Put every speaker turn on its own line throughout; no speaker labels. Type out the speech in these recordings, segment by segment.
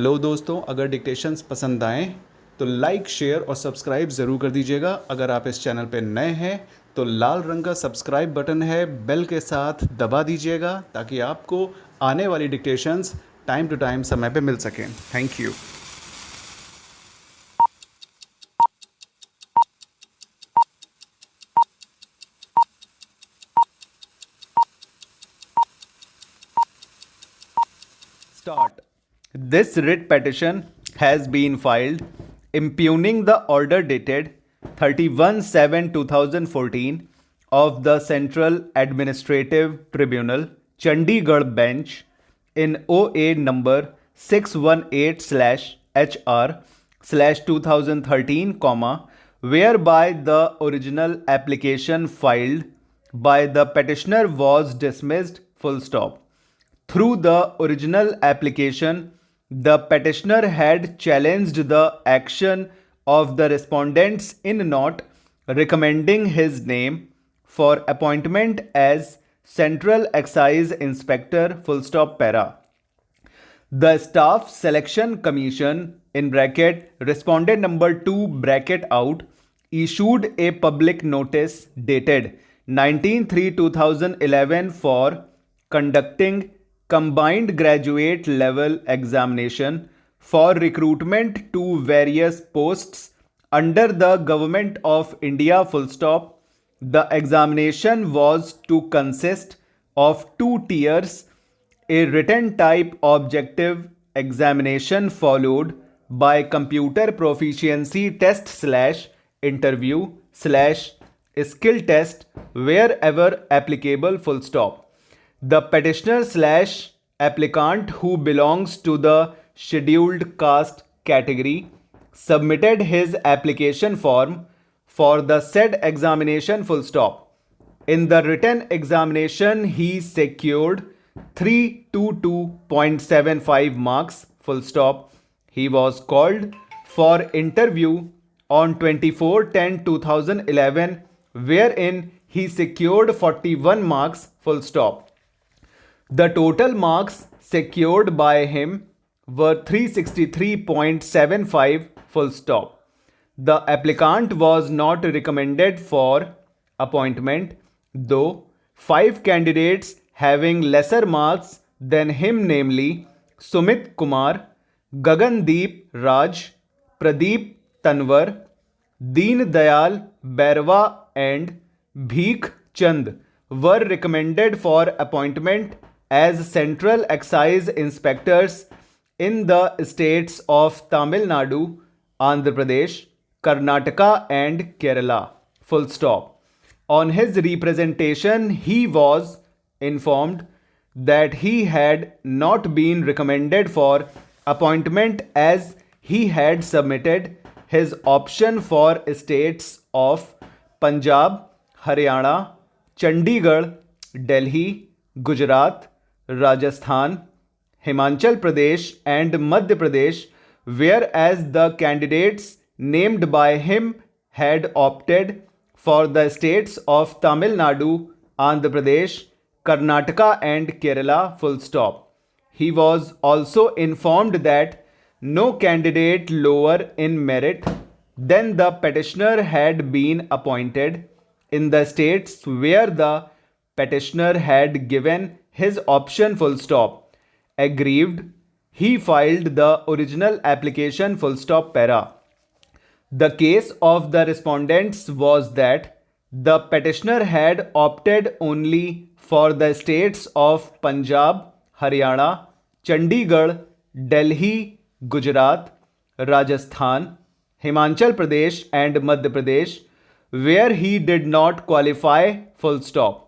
Hello दोस्तों, अगर dictations पसंद आएँ तो लाइक, शेयर और सब्सक्राइब ज़रूर कर दीजिएगा। अगर आप इस चैनल पे नए हैं तो लाल रंग का सब्सक्राइब बटन है, बेल के साथ दबा दीजिएगा ताकि आपको आने वाली डिक्टेशंस टाइम टू टाइम समय पे मिल सकें। Thank you. Start. This writ petition has been filed impugning the order dated 31/7/2014 of the Central Administrative Tribunal, Chandigarh Bench in OA number 618/HR/2013, whereby the original application filed by the petitioner was dismissed, full stop. Through the original application, the petitioner had challenged the action of the respondents in not recommending his name for appointment as Central Excise Inspector, full stop, para. The Staff Selection Commission in bracket respondent number 2 bracket out issued a public notice dated 19/3/2011 for conducting combined graduate level examination for recruitment to various posts under the Government of India, full stop. The examination was to consist of 2 tiers: a written type objective examination followed by computer proficiency test / interview / skill test wherever applicable, full stop. The petitioner / applicant, who belongs to the scheduled caste category, submitted his application form for the said examination, full stop. In the written examination, he secured 322.75 marks, full stop. He was called for interview on 24/10/2011, wherein he secured 41 marks, full stop. The total marks secured by him were 363.75, full stop. The applicant was not recommended for appointment, though 5 candidates having lesser marks than him, namely Sumit Kumar, Gagandeep Raj, Pradeep Tanwar, Deen Dayal Bairwa and Bhik Chand, were recommended for appointment as Central Excise Inspectors in the states of Tamil Nadu, Andhra Pradesh, Karnataka and Kerala, full stop. On his representation, he was informed that he had not been recommended for appointment as he had submitted his option for states of Punjab, Haryana, Chandigarh, Delhi, Gujarat, Rajasthan, Himachal Pradesh and Madhya Pradesh, whereas the candidates named by him had opted for the states of Tamil Nadu, Andhra Pradesh, Karnataka and Kerala, full stop. He was also informed that no candidate lower in merit than the petitioner had been appointed in the states where the petitioner had given his option, full stop. Aggrieved, he filed the original application, full stop, para. The case of the respondents was that the petitioner had opted only for the states of Punjab, Haryana, Chandigarh, Delhi, Gujarat, Rajasthan, Himachal Pradesh and Madhya Pradesh, where he did not qualify, full stop.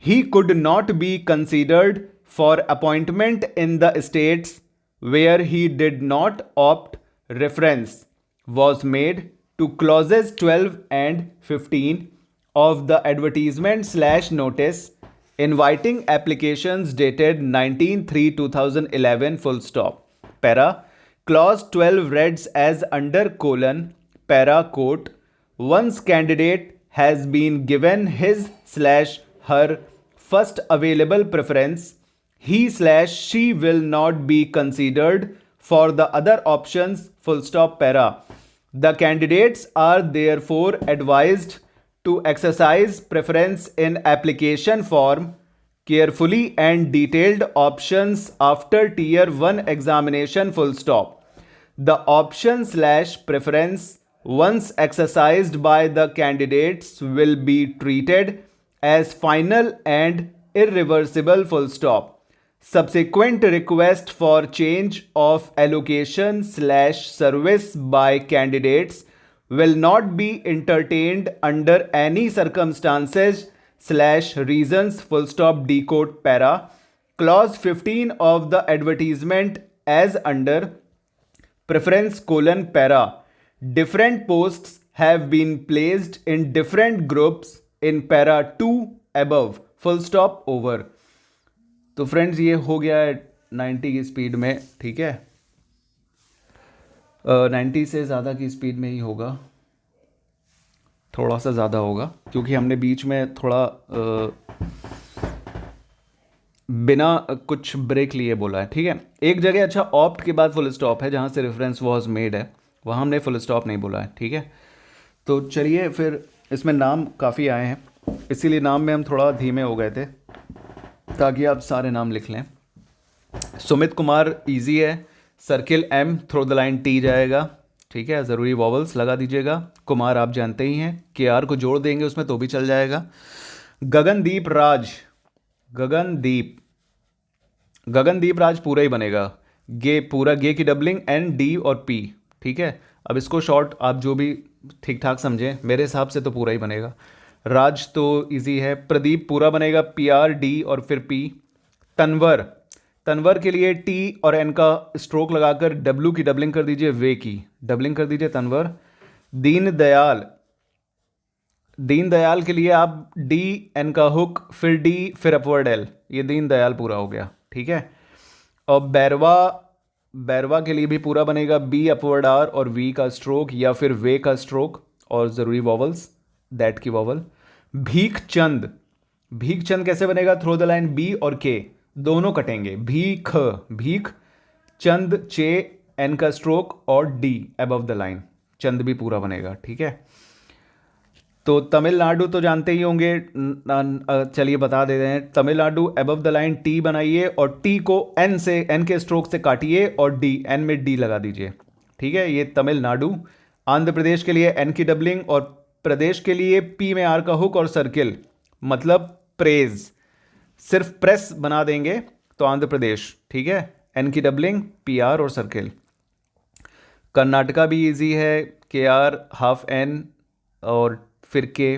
He could not be considered for appointment in the states where he did not opt. Reference was made to clauses 12 and 15 of the advertisement / notice inviting applications dated 19/3/2011, full stop. Para. Clause 12 reads as under : para quote, once candidate has been given his / her first available preference, he / she will not be considered for the other options, full stop, para. The candidates are therefore advised to exercise preference in application form carefully and detailed options after tier 1 examination, full stop. The option / preference once exercised by the candidates will be treated as final and irreversible, full stop. Subsequent request for change of allocation / service by candidates will not be entertained under any circumstances / reasons, full stop, decode, para. Clause 15 of the advertisement as under preference : para. Different posts have been placed in different groups in para 2 above, full stop, over. तो friends ये हो गया है 90 की speed में, ठीक है। 90 से ज़्यादा की स्पीड में ही होगा, थोड़ा सा ज़्यादा होगा क्योंकि हमने बीच में थोड़ा बिना कुछ ब्रेक लिए बोला है, ठीक है। एक जगह अच्छा ऑप्ट के बाद फुल स्टॉप है, जहाँ से रेफरेंस वॉज मेड है, वहाँ हमने फुल स्टॉप नहीं बोला है, ठीक है। तो चलिए फिर, इसमें नाम काफ़ी आए हैं, इसीलिए नाम में हम थोड़ा धीमे हो गए थे ताकि आप सारे नाम लिख लें। सुमित कुमार इजी है, circle M throw the line T जाएगा, ठीक है, ज़रूरी वॉवल्स लगा दीजिएगा। कुमार आप जानते ही हैं, के आर को जोड़ देंगे उसमें तो भी चल जाएगा। गगनदीप राज, गगनदीप राज पूरा ही बनेगा, गे पूरा, गे की डबलिंग एन डी और पी, ठीक है। अब इसको शॉर्ट आप जो भी ठीक ठाक समझें, मेरे हिसाब से तो पूरा ही बनेगा। राज तो इजी है। प्रदीप पूरा बनेगा, पी आर डी और फिर पी। तनवर के लिए टी और एन का स्ट्रोक लगाकर डब्ल्यू की डबलिंग कर दीजिए, वे की डबलिंग कर दीजिए, तनवर। दीन दयाल के लिए आप डी एन का हुक, फिर डी, फिर अपवर्ड एल, ये दीन दयाल पूरा हो गया, ठीक है। और बैरवा के लिए भी पूरा बनेगा, बी अपवर्ड आर और वी का स्ट्रोक या फिर वे का स्ट्रोक और ज़रूरी वॉवल्स, दैट की वॉवल। भीख चंद कैसे बनेगा, थ्रो द लाइन बी और के दोनों कटेंगे, भीख चंद, चे एन का स्ट्रोक और डी अबव द लाइन, चंद भी पूरा बनेगा, ठीक है। तो तमिलनाडु तो जानते ही होंगे, चलिए बता देते हैं। Tamil Nadu above the line T बनाइए और टी को एन से, एन के स्ट्रोक से काटिए और डी, एन में डी लगा दीजिए, ठीक है, ये तमिलनाडु। आंध्र प्रदेश के लिए एन की डबलिंग और प्रदेश के लिए पी में आर का हुक और सर्किल, मतलब प्रेज, सिर्फ प्रेस बना देंगे तो आंध्र प्रदेश, ठीक है, एन की डबलिंग, पी आर और सर्किल। कर्नाटका भी इजी है, के आर हाफ एन और फिर के।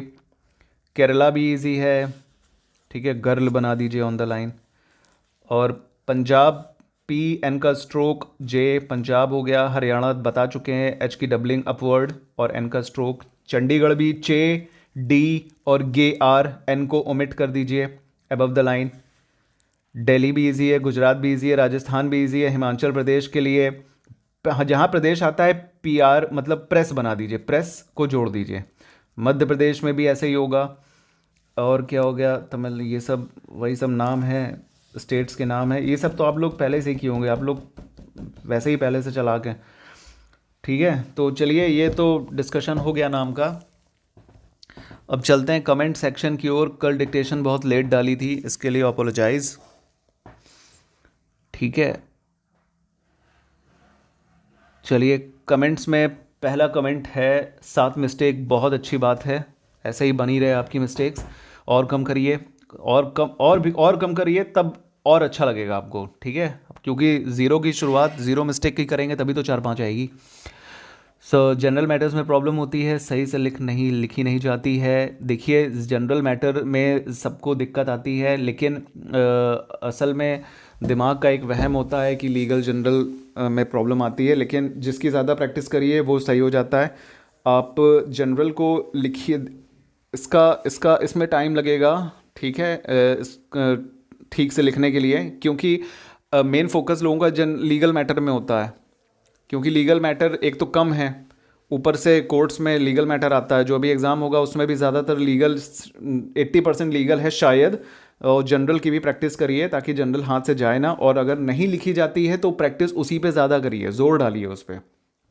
केरला भी इजी है, ठीक है, गर्ल बना दीजिए ऑन द लाइन। और पंजाब पी एन का स्ट्रोक, जे पंजाब हो गया। हरियाणा बता चुके हैं, एच की डबलिंग अपवर्ड और एन का स्ट्रोक। चंडीगढ़ भी चे, डी और गे आर, एन को ओमिट कर दीजिए अबव द लाइन। दिल्ली भी इजी है, गुजरात भी इजी है, राजस्थान भी इजी है। हिमाचल प्रदेश के लिए जहाँ प्रदेश आता है पी आर मतलब प्रेस बना दीजिए, प्रेस को जोड़ दीजिए। मध्य प्रदेश में भी ऐसे ही होगा। और क्या हो गया, तमिल, ये सब वही सब नाम हैं, स्टेट्स के नाम हैं, ये सब तो आप लोग पहले से ही किए होंगे, आप लोग वैसे ही पहले से चला के, ठीक है। तो चलिए, ये तो डिस्कशन हो गया नाम का। अब चलते हैं कमेंट सेक्शन की ओर। कल डिक्टेशन बहुत लेट डाली थी, इसके लिए अपोलोजाइज, ठीक है। चलिए, कमेंट्स में पहला कमेंट है, 7 मिस्टेक, बहुत अच्छी बात है, ऐसे ही बनी रहे आपकी मिस्टेक्स, और कम करिए, और कम करिए, तब और अच्छा लगेगा आपको, ठीक है, क्योंकि ज़ीरो की शुरुआत ज़ीरो मिस्टेक की करेंगे तभी तो 4-5 आएगी। जनरल मैटर्स में प्रॉब्लम होती है, सही से लिखी नहीं जाती है। देखिए, जनरल मैटर में सबको दिक्कत आती है, लेकिन असल में दिमाग का एक वहम होता है कि लीगल जनरल में प्रॉब्लम आती है, लेकिन जिसकी ज़्यादा प्रैक्टिस करिए वो सही हो जाता है। आप जनरल को लिखिए, इसमें टाइम लगेगा, ठीक है, ठीक से लिखने के लिए, क्योंकि मेन फोकस लोगों का लीगल मैटर में होता है, क्योंकि लीगल मैटर एक तो कम है, ऊपर से कोर्ट्स में लीगल मैटर आता है। जो अभी एग्ज़ाम होगा उसमें भी ज़्यादातर लीगल, 80% लीगल है शायद, और जनरल की भी प्रैक्टिस करिए ताकि जनरल हाथ से जाए ना, और अगर नहीं लिखी जाती है तो प्रैक्टिस उसी पे ज़्यादा करिए, ज़ोर डालिए उस पर,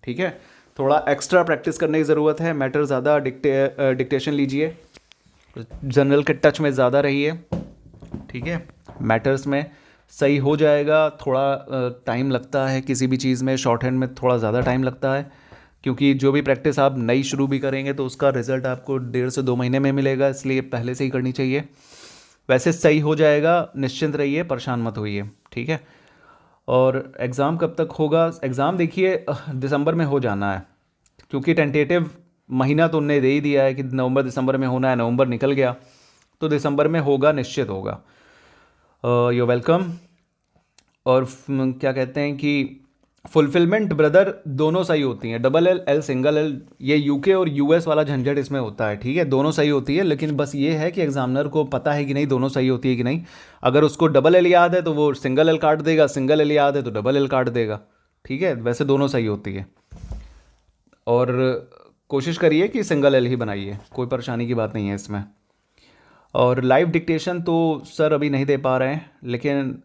ठीक है। थोड़ा एक्स्ट्रा प्रैक्टिस करने की ज़रूरत है। मैटर ज़्यादा डिक्टेशन लीजिए, जनरल के टच में ज़्यादा रहिए, ठीक है। मैटर्स में सही हो जाएगा। थोड़ा टाइम लगता है किसी भी चीज़ में, शॉर्ट हैंड में थोड़ा ज़्यादा टाइम लगता है, क्योंकि जो भी प्रैक्टिस आप नई शुरू भी करेंगे तो उसका रिज़ल्ट आपको 1.5 से 2 महीने में मिलेगा, इसलिए पहले से ही करनी चाहिए। वैसे सही हो जाएगा, निश्चिंत रहिए, परेशान मत होइए, ठीक है। और एग्ज़ाम कब तक होगा? एग्ज़ाम देखिए दिसंबर में हो जाना है, क्योंकि टेंटेटिव महीना तो उनने दे ही दिया है कि नवंबर दिसंबर में होना है। नवंबर निकल गया तो दिसंबर में होगा, निश्चित होगा। You welcome. और क्या कहते हैं कि फुलफिलमेंट ब्रदर दोनों सही होती हैं, double L L single L, ये यूके और यूएस वाला झंझट इसमें होता है, ठीक है। दोनों सही होती है, लेकिन बस ये है कि एग्जामिनर को पता है कि नहीं दोनों सही होती है कि नहीं। अगर उसको डबल एल याद है तो वो सिंगल एल काट देगा, सिंगल एल याद है तो डबल एल काट देगा, ठीक है। वैसे दोनों सही होती है, और कोशिश करिए कि सिंगल एल ही बनाइए, कोई परेशानी की बात नहीं है इसमें। और लाइव डिक्टेशन तो सर अभी नहीं दे पा रहे हैं, लेकिन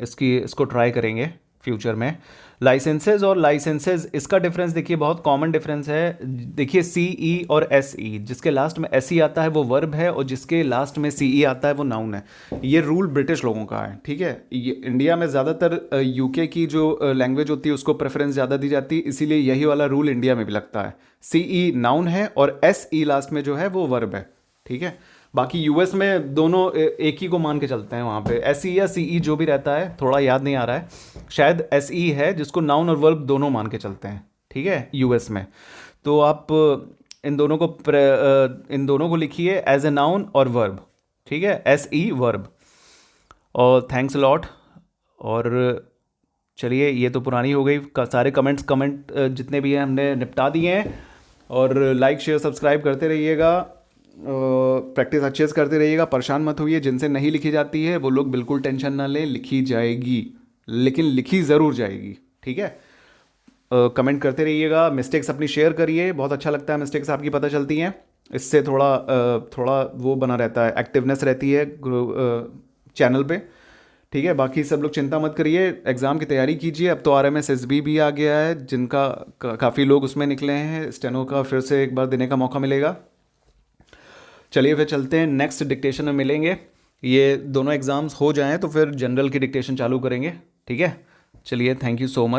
इसको ट्राई करेंगे फ्यूचर में। लाइसेंसेज और लाइसेंसेज, इसका डिफरेंस देखिए, बहुत कॉमन डिफरेंस है। देखिए CE और SE, जिसके लास्ट में SE आता है वो वर्ब है, और जिसके लास्ट में CE आता है वो नाउन है। ये रूल ब्रिटिश लोगों का है, ठीक है। ये इंडिया में ज़्यादातर UK की जो लैंग्वेज होती है उसको प्रेफरेंस ज़्यादा दी जाती है, इसीलिए यही वाला रूल इंडिया में भी लगता है। CE नाउन है और SE लास्ट में जो है वो वर्ब है, ठीक है। बाकी US में दोनों एक ही को मान के चलते हैं, वहाँ पे SE या CE जो भी रहता है, थोड़ा याद नहीं आ रहा है, शायद SE है जिसको नाउन और वर्ब दोनों मान के चलते हैं, ठीक है, US में। तो आप इन दोनों को लिखिए एज ए नाउन और वर्ब, ठीक है, SE वर्ब। और थैंक्स लॉट। और चलिए, ये तो पुरानी हो गई, सारे कमेंट जितने भी हैं हमने निपटा दिए हैं। और लाइक शेयर सब्सक्राइब करते रहिएगा, प्रैक्टिस अच्छे से करते रहिएगा, परेशान मत होइए। जिनसे नहीं लिखी जाती है वो लोग बिल्कुल टेंशन ना लें, लिखी जाएगी, लेकिन लिखी ज़रूर जाएगी, ठीक है। कमेंट करते रहिएगा, मिस्टेक्स अपनी शेयर करिए, बहुत अच्छा लगता है मिस्टेक्स आपकी पता चलती हैं, इससे थोड़ा वो बना रहता है, एक्टिवनेस रहती है चैनल पे, ठीक है। बाकी सब लोग चिंता मत करिए, एग्ज़ाम की तैयारी कीजिए। अब तो RMS SB भी आ गया है, जिनका काफ़ी लोग उसमें निकले हैं। स्टेनो का फिर से एक बार देने का मौका मिलेगा। चलिए फिर चलते हैं, नेक्स्ट डिक्टेशन में मिलेंगे। ये दोनों एग्ज़ाम्स हो जाएं तो फिर जनरल की डिक्टेशन चालू करेंगे, ठीक है। चलिए, थैंक यू सो मच।